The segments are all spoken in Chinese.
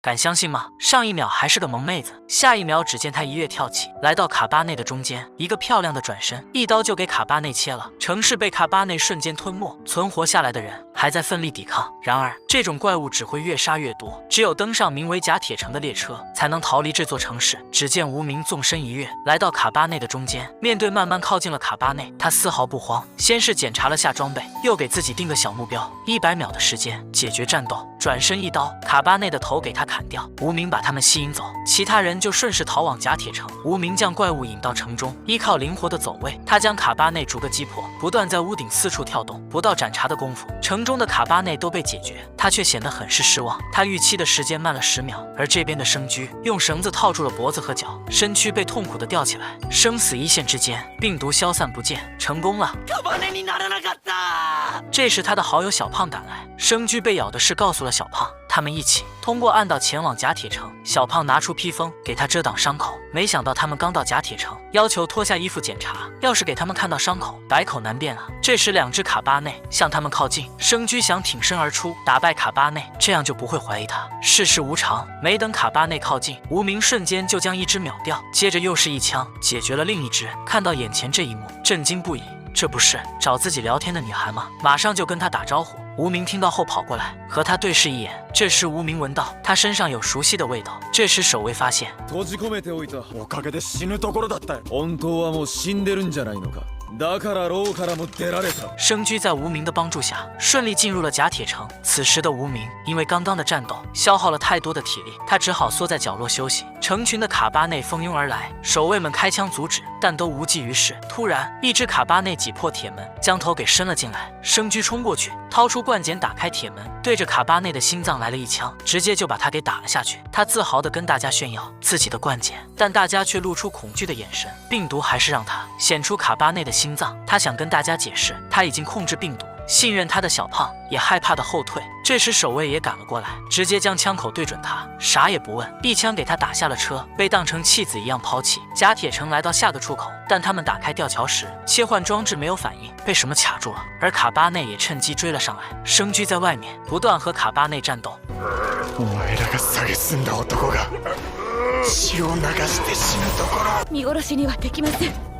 敢相信吗？上一秒还是个萌妹子，下一秒只见她一跃跳起，来到卡巴内的中间，一个漂亮的转身，一刀就给卡巴内切了。城市被卡巴内瞬间吞没，存活下来的人还在奋力抵抗。然而，这种怪物只会越杀越多，只有登上名为假铁城的列车，才能逃离这座城市。只见无名纵身一跃，来到卡巴内的中间，面对慢慢靠近了卡巴内，他丝毫不慌，先是检查了下装备，又给自己定个小目标，100秒的时间解决战斗。转身一刀，卡巴内的头给他砍掉。无名把他们吸引走，其他人就顺势逃往假铁城。无名将怪物引到城中，依靠灵活的走位，他将卡巴内逐个击破，不断在屋顶四处跳动。不到斩查的功夫，城中的卡巴内都被解决，他却显得很是失望。他预期的时间慢了10秒，而这边的生驹用绳子套住了脖子和脚，身躯被痛苦地吊起来。生死一线之间，病毒消散不见，成功了。这时他的好友小胖赶来，生驹被咬的事告诉了小胖，他们一起通过暗道前往假铁城。小胖拿出披风给他遮挡伤口，没想到他们刚到假铁城，要求脱下衣服检查，要是给他们看到伤口，百口难辩啊。这时2只卡巴内向他们靠近，生驹想挺身而出打败卡巴内，这样就不会怀疑他。世事无常，没等卡巴内靠近，无名瞬间就将1只秒掉，接着又是一枪解决了另一只。看到眼前这一幕，震惊不已。这不是找自己聊天的女孩吗？马上就跟她打招呼。无名听到后跑过来，和他对视一眼。这时无名闻到他身上有熟悉的味道。这时守卫发现，閉じ込めておいたおかげで死ぬところだったよ。本当はもう死んでるんじゃないのか。だから牢からも出られた。生驹在无名的帮助下，顺利进入了假铁城。此时的无名因为刚刚的战斗消耗了太多的体力，他只好缩在角落休息。成群的卡巴内蜂拥而来，守卫们开枪阻止，但都无济于事。突然，一只卡巴内挤破铁门，将头给伸了进来。生驹冲过去，掏出罐锏打开铁门，对着卡巴内的心脏来了一枪，直接就把他给打了下去。他自豪地跟大家炫耀自己的罐锏，但大家却露出恐惧的眼神。病毒还是让他显出卡巴内的心脏，他想跟大家解释他已经控制病毒。信任他的小胖也害怕的后退。这时守卫也赶了过来，直接将枪口对准他，啥也不问，一枪给他打下了车，被当成弃子一样抛弃。假铁城来到下个出口，但他们打开吊桥时，切换装置没有反应，被什么卡住了。而卡巴内也趁机追了上来，生驹在外面不断和卡巴内战斗。お前らが蔑んだ男が血を流して死ぬところ。見殺しにはできません。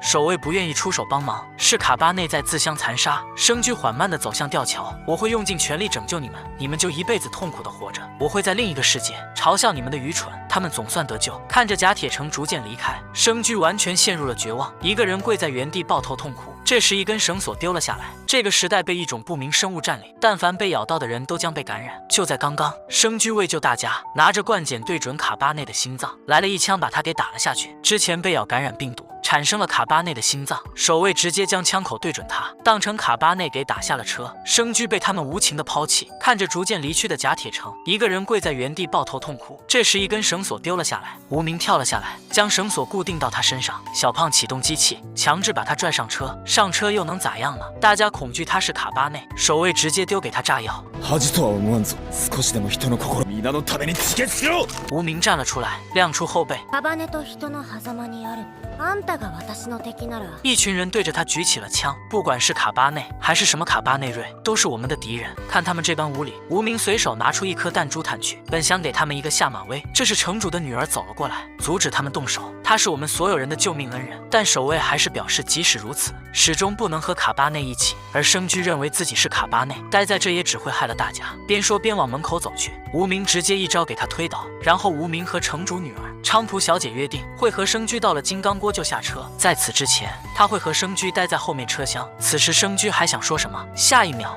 守卫不愿意出手帮忙，是卡巴内在自相残杀。生驹缓慢地走向吊桥，我会用尽全力拯救你们，你们就一辈子痛苦地活着。我会在另一个世界嘲笑你们的愚蠢。他们总算得救。看着假铁城逐渐离开，生驹完全陷入了绝望，一个人跪在原地抱头痛哭。这时一根绳索丢了下来，这个时代被一种不明生物占领，但凡被咬到的人都将被感染。就在刚刚，生驹为救大家，拿着罐锏对准卡巴内的心脏，来了一枪把他给打了下去。之前被咬感染病毒，产生了卡巴内的心脏，守卫直接将枪口对准他，当成卡巴内给打下了车。生驹被他们无情的抛弃，看着逐渐离去的假铁城，一个人跪在原地抱头痛哭。这时一根绳索丢了下来，无名跳了下来，将绳索固定到他身上。小胖启动机器，强制把他拽上车。上车又能咋样呢？大家恐惧他是卡巴内，守卫直接丢给他炸药。恥とは思わんぞ。少しでも人の心、皆のために自決しろ。无名站了出来，亮出后背。カバネと人の狭間にある。あんたが私の敵なら。一群人对着他举起了枪，不管是卡巴内还是什么卡巴内瑞，都是我们的敌人。看他们这般无礼，无名随手拿出一颗弹珠弹去，本想给他们一个下马威。这时城主的女儿走了过来，阻止他们动手。他是我们所有人的救命恩人，但守卫还是表示即使如此，始终不能和卡巴内一起。而生驹认为自己是卡巴内，待在这也只会害了大家。边说边往门口走去，无名直接一招给他推倒，然后无名和城主女儿菖蒲小姐约定会和生驹到了金刚郭就下车，在此之前他会和生驹待在后面车厢。此时生驹还想说什么，下一秒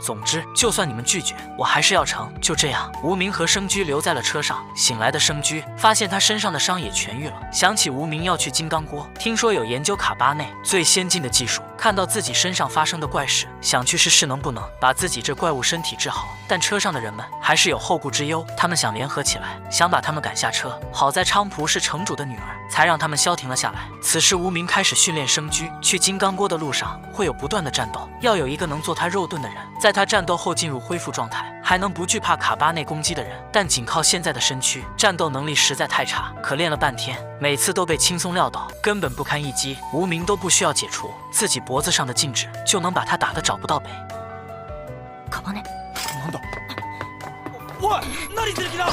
总之，就算你们拒绝，我还是要成。就这样，无名和生驹留在了车上。醒来的生驹发现他身上的伤也痊愈了，想起无名要去金刚郭，听说有研究卡巴内最先进的技术，看到自己身上发生的怪事，想去试试能不能把自己这怪物身体治好。但车上的人们还是有后顾之忧，他们想联合起来，想把他们赶下车。好在菖蒲是城主的女儿，才让他们消停了下来。此时无名开始训练生驹，去金刚郭的路上会有不断的战斗，要有一个能做他肉盾的人，在他战斗后进入恢复状态，还能不惧怕卡巴内攻击的人。但仅靠现在的身躯，战斗能力实在太差，可练了半天，每次都被轻松撂倒，根本不堪一击。无名都不需要解除自己脖子上的禁止，就能把他打得找不到北。骨なんだおい何する気だ